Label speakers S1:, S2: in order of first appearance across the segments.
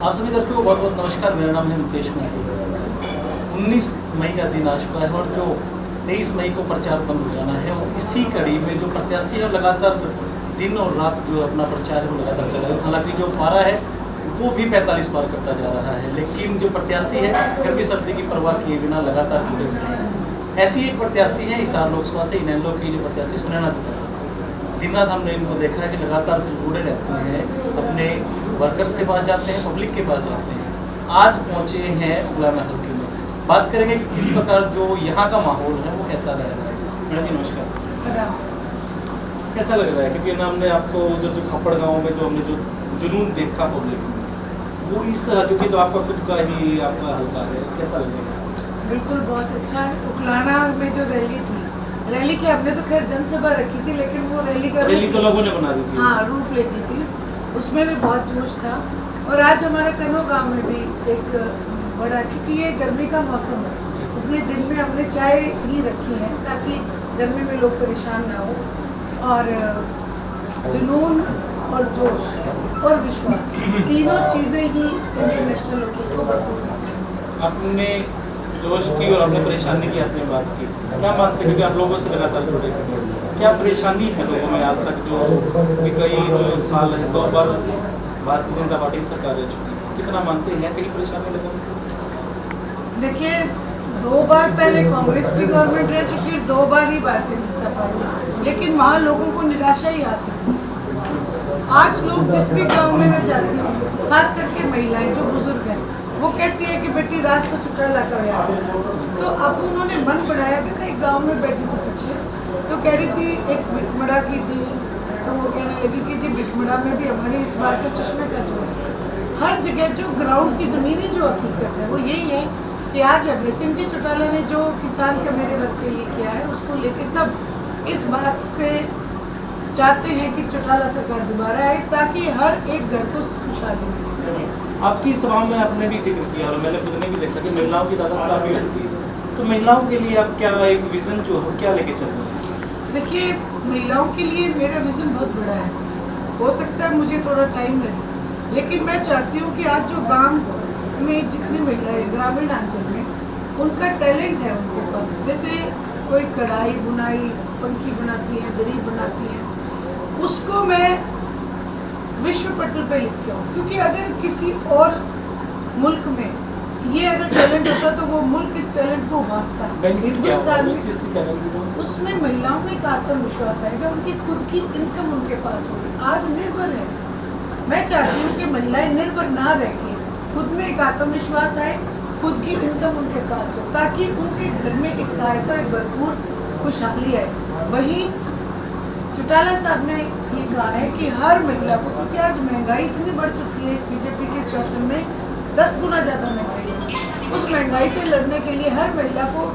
S1: आप सभी दर्शकों को बहुत बहुत नमस्कार। मेरा नाम है मुकेश महतो। 19 मई का दिन आ चुका है और जो 23 मई को प्रचार बंद हो जाना है और इसी कड़ी में जो प्रत्याशी है लगातार दिन और रात जो अपना प्रचार है वो लगातार चला है। हालांकि जो पारा है वो भी 45 पार करता जा रहा है, लेकिन जो प्रत्याशी है गर्मी सर्दी की परवाह किए बिना लगातार जुड़े हुए हैं। ऐसी एक प्रत्याशी है हिसार लोकसभा से इनेलो की जो प्रत्याशी सुनैना चौटाला। दिन रात हमने इनको देखा है कि लगातार जुड़े रहते हैं, अपने वर्कर्स के पास जाते हैं, पब्लिक के पास जाते हैं। आज पहुँचे हैं उलाना हल्के में। बात करेंगे कि किस प्रकार जो यहाँ का माहौल है वो कैसा रह रहा है। मैडम जी नमस्कार। कैसा लग रहा है, क्योंकि ना हमने आपको उधर जो खपड़ गाँव में जो हमने जो जुनून देखा पब्लिक में, वो इस क्योंकि तो आपका खुद का ही आपका हल्का है, कैसा लगेगा?
S2: बिल्कुल बहुत अच्छा है। उकलाना में जो रैली थी, रैली की हमने तो खैर जनसभा रखी थी, लेकिन वो रैली
S1: तो लोगों ने बना दी थी,
S2: हाँ रूप लेती थी, उसमें भी बहुत जोश था। और आज हमारे कन्नो गांव में भी एक बड़ा, क्योंकि ये गर्मी का मौसम है इसलिए दिन में हमने चाय ही रखी है ताकि गर्मी में लोग परेशान ना हो। और जुनून और जोश और विश्वास, तीनों चीज़ें ही इंडियन नेशनल लोगों को।
S1: आपने जोश की और अपने परेशानी की आपने बात की, क्या मानते हैं, क्योंकि आप लोगों से लगातार जुड़े हैं, क्या परेशानी है लोगों में आज तक जो कि कई जो साल है 2 बार भारतीय जनता पार्टी की सरकार रह चुकी है, कितना मानते हैं कई परेशानी लोगों में?
S2: देखिए 2 बार पहले कांग्रेस की गवर्नमेंट रह चुकी है, 2 बार ही भारतीय जनता पार्टी, लेकिन वहाँ लोगों को निराशा ही आती है। आज लोग जिस भी गांव में मैं जाती हूँ, खास करके महिलाएं जो बुजुर्ग हैं, वो कहती है कि बेटी राज तो चौटाला का व्याह है। तो अब उन्होंने मन बढ़ाया कि मैं एक गाँव में बैठी थी पीछे, तो कह रही थी एक बिटमड़ा की थी, तो वो कहने लगी कि जी बिटमड़ा में भी हमारे इस बार तो चश्मे का जो है हर जगह जो ग्राउंड की ज़मीनी जो हकीकत है वो यही है कि आज अभय सिंह जी चौटाला ने जो किसान का मेरे वर्ग के लिए किया है उसको लेके सब इस बात से चाहते हैं कि चौटाला सरकार दोबारा आए ताकि हर एक घर को खुशहाली मिले।
S1: आपकी सभा में आपने भी जिक्र किया और मैंने खुद ने भी देखा कि महिलाओं की तादाद काफ़ी होती है, तो महिलाओं के लिए आप क्या एक विज़न जो है क्या लेके चल रहे हैं?
S2: देखिए महिलाओं के लिए मेरा विज़न बहुत बड़ा है, हो सकता है मुझे थोड़ा टाइम लगे, लेकिन मैं चाहती हूँ कि आज जो गांव में जितनी महिलाएं ग्रामीण अंचल में उनका टैलेंट है उनके पास, जैसे कोई कढ़ाई बुनाई पंखी बनाती है, दरी बनाती है, उसको मैं विश्व पटल पे लिख के आऊँ। क्योंकि अगर किसी और मुल्क में ये अगर टैलेंट होता तो वो मुल्क इस टैलेंट को उभारता। हिंदुस्तान में उसमें महिलाओं में एक आत्मविश्वास आएगा, उनकी खुद की इनकम उनके पास होगी। आज निर्भर है, मैं चाहती हूँ कि महिलाएं निर्भर ना रह के खुद में एक आत्मविश्वास आए, खुद की इनकम उनके पास हो, ताकि उनके घर में एक सहायता, एक भरपूर खुशहाली आए। वहीं चौटाला साहब ने ये कहा है कि हर महिला को, क्योंकि आज महंगाई इतनी बढ़ चुकी है इस बीजेपी के शासन में, 10 गुना ज़्यादा महंगाई है। उस महंगाई से लड़ने के लिए हर महिला को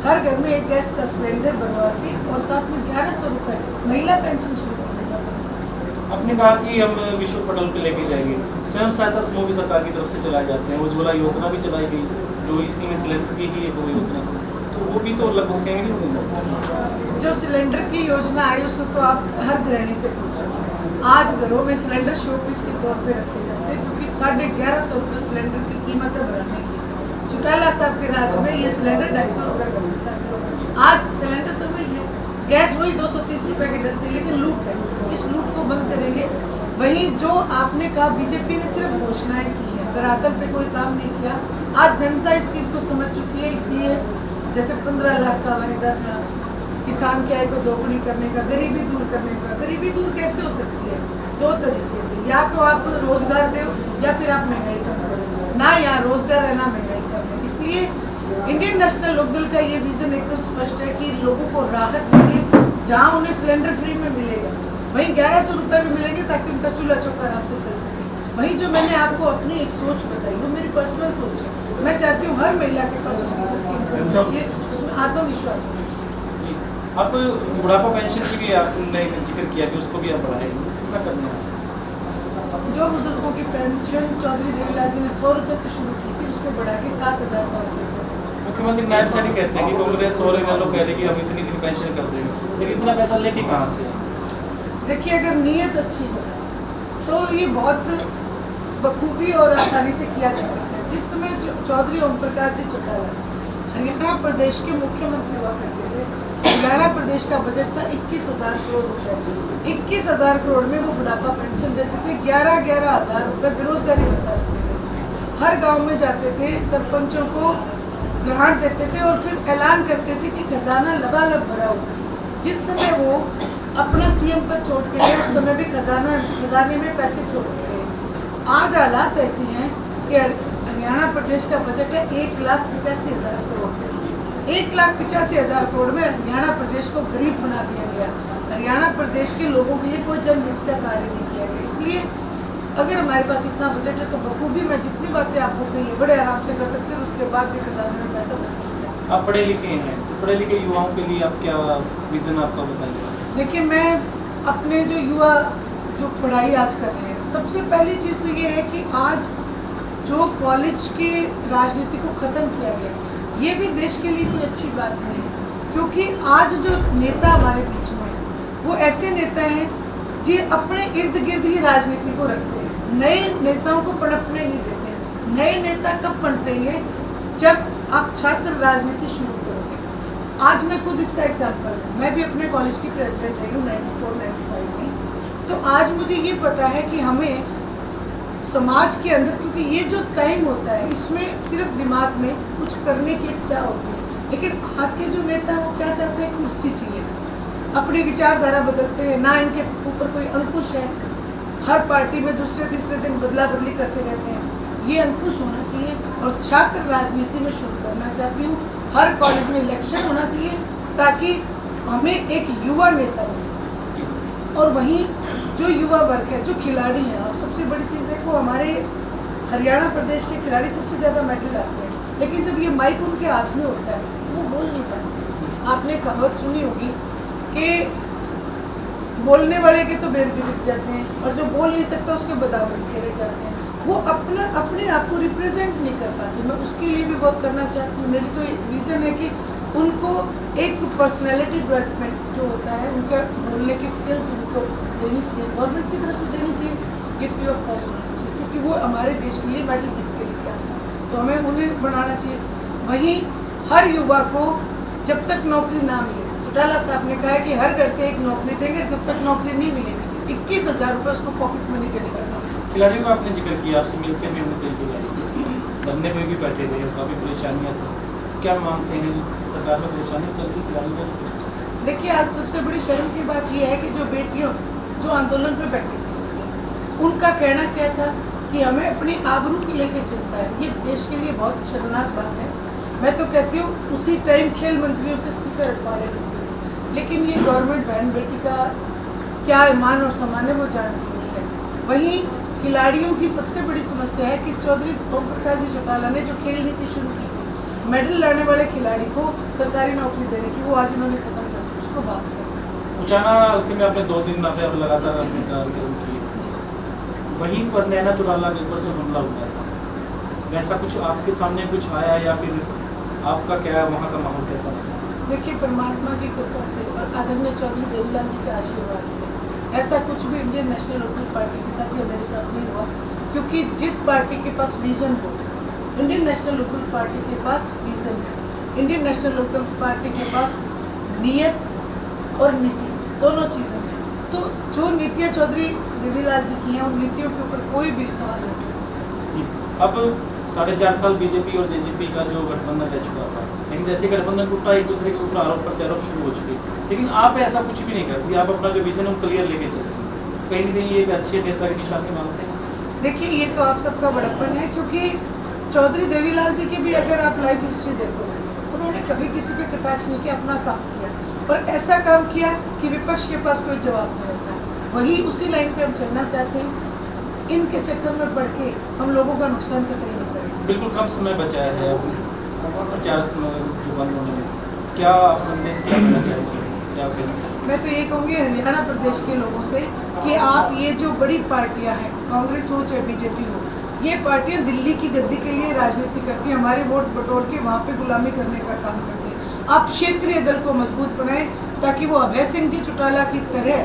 S2: हर घर में एक गैस का सिलेंडर बनवा के और साथ में 1100 रुपये महिला पेंशन शुरू करने का।
S1: आपने कहा कि हम विश्व पटल पे लेके जाएंगे, स्वयं सहायता समूह भी सरकार की तरफ से चलाए जाते हैं, उज्ज्वला योजना भी चलाई गई जो इसी में सिलेंडर की ही एक योजना, तो वो भी तो लगभग सेम ही होगी।
S2: जो सिलेंडर की योजना आई उसको तो आप हर गृहिणी से पूछो, आज घरों में सिलेंडर शोपीस के तौर पे रखे जाते हैं, क्योंकि 1150 रुपये सिलेंडर की कीमत है बढ़ाने की। चौटाला साहब के राज में ये सिलेंडर 250 रुपये का मिलता है। आज सिलेंडर तो वही है, गैस वही 230 रुपये की डलती है, लेकिन लूट है, इस लूट को बंद करेंगे। वहीं जो आपने कहा बीजेपी ने सिर्फ घोषणाएं की है, धरातल पे कोई काम नहीं किया। आज जनता इस चीज़ को समझ चुकी है, इसलिए जैसे 15 लाख का वायदा था किसान की आय को दोगुनी करने का, गरीबी दूर करने का। गरीबी दूर कैसे हो सकती है? 2 तरीके से, या तो आप रोजगार दो या फिर आप महंगाई कम करो, ना यहाँ रोजगार है ना महंगाई कम है। इसलिए इंडियन नेशनल लोकदल का ये विजन एकदम स्पष्ट है कि लोगों को राहत देंगे, जहाँ उन्हें सिलेंडर फ्री में मिलेगा वहीं 1100 रुपये में मिलेंगे ताकि उनका चूल्हा चौका आराम से चल सके। वहीं जो मैंने आपको अपनी एक सोच बताई वो मेरी पर्सनल सोच है, मैं चाहती हूँ हर महिला के पास उसकी इनकम चाहिए, उसमें आत्मविश्वास होना चाहिए।
S1: आप बुढ़ापा पेंशन की भी आपने जिक्र किया कि उसको भी आप बढ़ाएंगे, क्या करना है?
S2: जो बुजुर्गों की पेंशन चौधरी देवीलाल जी ने 100 रुपये से शुरू की थी उसको बढ़ा के 7,500 रुपये।
S1: मुख्यमंत्री नायब साहब कहते हैं कि कांग्रेस और लोग कह रहे कि हम इतनी दिन पेंशन कर देंगे, लेकिन इतना पैसा लेके कहाँ से?
S2: देखिए अगर नीयत अच्छी हो तो ये बहुत बखूबी और आसानी से किया जा सकता है। जिस समय चौधरी ओम प्रकाश जी चौटाला हरियाणा प्रदेश के मुख्यमंत्री हुआ करते थे, हरियाणा प्रदेश का बजट था 21,000 करोड़ रुपए। 21,000 करोड़ में वो बुढ़ापा पेंशन देते थे, 11,000 रुपये बेरोजगारी भत्ता देते थे, हर गांव में जाते थे, सरपंचों को ग्रांट देते थे और फिर ऐलान करते थे कि खजाना लबालब भरा हुआ। जिस समय वो अपना सीएम पद छोड़ के गए, उस समय भी खजाने में पैसे छोड़ के गए। आज हालात ऐसी हैं कि हरियाणा प्रदेश का बजट है 1,85,000 करोड़। 1,85,000 करोड़ में हरियाणा प्रदेश को गरीब बना दिया गया। हरियाणा प्रदेश के लोगों के लिए कोई जनहित का कार्य नहीं किया गया। इसलिए अगर हमारे पास इतना बजट है तो बखूबी मैं जितनी बातें आपको कही है बड़े आराम से कर सकते हैं, उसके बाद भी खजाने में पैसा बच सकता है।
S1: आप पढ़े लिखे हैं, तो पढ़े लिखे युवाओं के लिए आप क्या विजन आपका बताइए?
S2: देखिए, मैं अपने जो युवा जो पढ़ाई आज कर रहे हैं, सबसे पहली चीज़ तो ये है कि आज जो कॉलेज की राजनीति को ख़त्म किया गया, ये भी देश के लिए कोई अच्छी बात नहीं है। क्योंकि आज जो नेता हमारे बीच में हैं, वो ऐसे नेता हैं जो अपने इर्द गिर्द ही राजनीति को रखते हैं, नए नेताओं को पनपने नहीं देते। नए नेता कब पनपेंगे? जब आप छात्र राजनीति शुरू करोगे। आज मैं खुद इसका एग्जाम्पल हूँ, मैं भी अपने कॉलेज की प्रेसिडेंट रही हूँ 94-95 में। तो आज मुझे ये पता है कि हमें समाज के अंदर, क्योंकि ये जो टाइम होता है इसमें सिर्फ दिमाग में कुछ करने की इच्छा होती है, लेकिन आज के जो नेता हैं वो क्या चाहते हैं? कुर्सी चाहिए, अपनी विचारधारा बदलते हैं, ना इनके ऊपर कोई अंकुश है, हर पार्टी में दूसरे तीसरे दिन बदला बदली करते रहते हैं। ये अंकुश होना चाहिए और छात्र राजनीति में शुरू करना चाहती हूँ। हर कॉलेज में इलेक्शन होना चाहिए ताकि हमें एक युवा नेता बने। और वहीं जो युवा वर्ग है, जो खिलाड़ी हैं, और सबसे बड़ी चीज़ देखो, हमारे हरियाणा प्रदेश के खिलाड़ी सबसे ज़्यादा मेडल लाते हैं, लेकिन जब ये माइक उनके हाथ में होता है तो वो बोल नहीं पाते। आपने कहावत सुनी होगी कि बोलने वाले के तो बेर भी बिक जाते हैं और जो बोल नहीं सकता उसके बादाम खेले जाते हैं। वो अपने आप को रिप्रेजेंट नहीं कर पाती। मैं उसके लिए भी वर्क करना चाहती हूँ। मेरी तो रीज़न है कि उनको एक पर्सनैलिटी डेवलपमेंट जो होता है, उनका बोलने की स्किल्स उनको देनी चाहिए, गवर्नमेंट की तरफ से देनी चाहिए, ये फ्री ऑफ कॉस्ट होनी चाहिए, क्योंकि वो हमारे देश के लिए मेडल जीत के लेके आते हैं, तो हमें उन्हें बनाना चाहिए। वहीं हर युवा को जब तक नौकरी ना मिले, चौटाला साहब ने कहा है कि हर घर से एक नौकरी देंगे, जब तक नौकरी नहीं मिलेगी 21,000 रुपये उसको पॉकेट मनी देने का काम।
S1: खिलाड़ियों का आपने जिक्र किया, आपसे मिलते भी होंगे कई खिलाड़ी, धरने में भी बैठे हुए, काफ़ी परेशानियाँ थी, क्या मानते हैं इस सरकार में परेशानी चल रही खिलाड़ियों को?
S2: देखिए, आज सबसे बड़ी शर्म की बात यह है कि जो बेटियों जो आंदोलन पे बैठी थी, उनका कहना क्या था कि हमें अपनी आबरू की लेके चिंता है। ये देश के लिए बहुत शर्मनाक बात है। मैं तो कहती हूँ उसी टाइम खेल मंत्रियों से इस्तीफे रखवा लेने चाहिए, लेकिन ये गवर्नमेंट बहन बेटी का क्या ईमान और सम्मान है वो जानती नहीं है। वहीं खिलाड़ियों की सबसे बड़ी समस्या है कि चौधरी ओम प्रकाश जी चौटाला ने जो खेल नीति शुरू की थी, मेडल लाने वाले खिलाड़ी को सरकारी नौकरी देने की, वो आज इन्होंने खत्म कर दी। उसको बात करें
S1: उचाना में आपने 2 दिन पे अब लगातार अपने कार्यक्रम किए, वहीं पर नैना चौटाला के ऊपर जो हमला हुआ था, वैसा कुछ आपके सामने कुछ आया या फिर आपका क्या वहाँ का माहौल कैसा था?
S2: देखिए, परमात्मा की कृपा से और आदरणीय चौधरी देवीलाल जी के आशीर्वाद से ऐसा कुछ भी इंडियन नेशनल लोकल पार्टी के साथ या मेरे साथ नहीं हुआ, क्योंकि जिस पार्टी के पास विजन हो, इंडियन नेशनल लोकल पार्टी के पास विजन है, इंडियन नेशनल लोकल पार्टी के पास नियत और नीति दोनों चीज़ें हैं। तो जो नीतियाँ चौधरी देवीलाल जी की हैं, उन नीतियों के ऊपर कोई भी सवाल नहीं कर सकता।
S1: अब 4.5 साल बीजेपी और जेजेपी का जो गठबंधन रह चुका था, लेकिन जैसे गठबंधन टूटा, एक दूसरे के ऊपर आरोप प्रत्यारोप शुरू हो चुके, लेकिन आप ऐसा कुछ भी नहीं करती, आप अपना जो विजन है क्लियर लेके चलते हैं, कहीं ना कहीं ये एक अच्छे नेता की निशानी मानते हैं।
S2: देखिए, ये तो आप सबका बड़प्पन है, क्योंकि चौधरी देवीलाल जी की भी अगर आप लाइफ हिस्ट्री देखो, उन्होंने कभी किसी पे कटाक्ष नहीं किया, अपना काम किया और ऐसा काम किया कि विपक्ष के पास कोई जवाब नहीं होता। वही उसी लाइन पे हम चलना चाहते हैं। इनके चक्कर में पड़ के हम लोगों का नुकसान कतई नहीं करेंगे।
S1: बिल्कुल कम समय बचाया है प्रचार जो बंद होने में, क्या आप संदेश क्या देना चाहेंगे, क्या कहना चाहेंगे?
S2: मैं तो ये कहूँगी हरियाणा प्रदेश के लोगों से कि आप ये जो बड़ी पार्टियां हैं, कांग्रेस हो चाहे बीजेपी हो, ये पार्टियां दिल्ली की गद्दी के लिए राजनीति करती हैं, हमारे वोट बटोर के वहाँ पे गुलामी करने का काम करती हैं। आप क्षेत्रीय दल को मजबूत बनाएं ताकि वो अभय सिंह जी चौटाला की तरह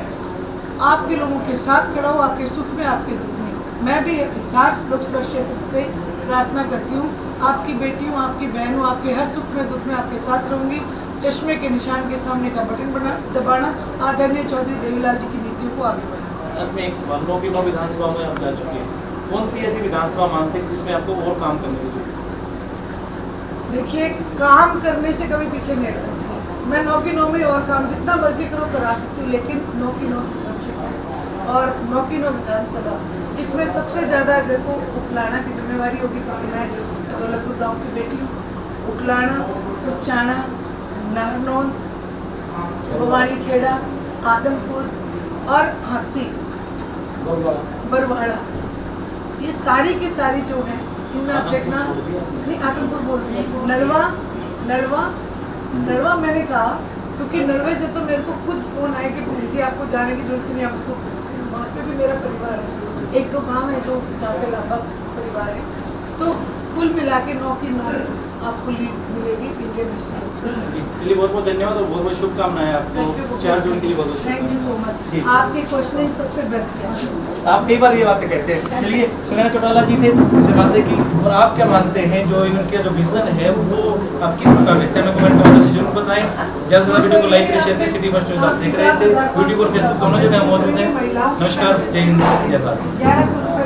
S2: आपके लोगों के साथ खड़ा हो, आपके सुख में आपके दुख में। मैं भी हिसार लोकसभा क्षेत्र से प्रार्थना करती हूँ, आपकी बेटी हूँ, आपकी बहन हूँ, आपके हर सुख में दुख में आपके साथ रहूँगी। चश्मे के निशान के सामने का बटन दबाना, आदरणीय चौधरी देवीलाल जी की नीतियों को आगे बढ़ाना।
S1: अब मैं एक सवाल, 9 की 9 विधानसभा में आप जा चुके हैं, कौन सी ऐसी विधानसभा मानते हैं जिसमें आपको और काम करने की जरूरत है?
S2: देखिए, काम करने से कभी पीछे नहीं हटना चाहिए। मैं 9 की 9 में और काम जितना मर्जी करो करा सकती हूँ, लेकिन 9 की 9 सुरक्षित है। और 9 की 9 विधानसभा जिसमें सबसे ज़्यादा देखो उकलाना की जिम्मेवारी होगी, क्योंकि मैं दौलतपुर गाँव की बेटी हूँ। उकलाना, उच्चाना, नारनौल, भवानी खेड़ा, आदमपुर और हंसी, बरवाड़ा, ये सारी की सारी जो है इनमें आप देखना। नहीं, आदमपुर बोल रही हूँ, नलवा मैंने कहा, क्योंकि नलवे से तो मेरे को खुद फ़ोन आया कि बहन जी आपको जाने की जरूरत नहीं, आपको वहाँ पे भी मेरा परिवार है, 1-2 गाँव है जो जहाँ पे लगभग परिवार है। तो कुल मिला के 9 की 9 आपको लीड मिलेगी इंडियन नेशनल।
S1: जी, के लिए बहुत बहुत धन्यवाद और बहुत बहुत शुभकामनाएं आपको 4 जून के लिए। बहुत बहुत
S2: थैंक यू सो मच।
S1: जी,
S2: आपके क्वेश्चनिंग सबसे बेस्ट है।
S1: आप कई बार ये बातें कहते हैं। चलिए, सुनैना चौटाला जी थे, उनसे बातें की, और आप क्या मानते हैं जो इनका जो विजन है वो आप किस प्रकार देखते हैं, हमें कमेंट कमेंट से जरूर बताएं। ज़्यादा से ज़्यादा वीडियो को लाइक करें, शेयर करें। सिटी फर्स्ट न्यूज़ आप देख रहे थे, यूट्यूब और फेसबुक दोनों जगह मौजूद हैं। नमस्कार, जय हिंद, जय भारत।
S2: 1100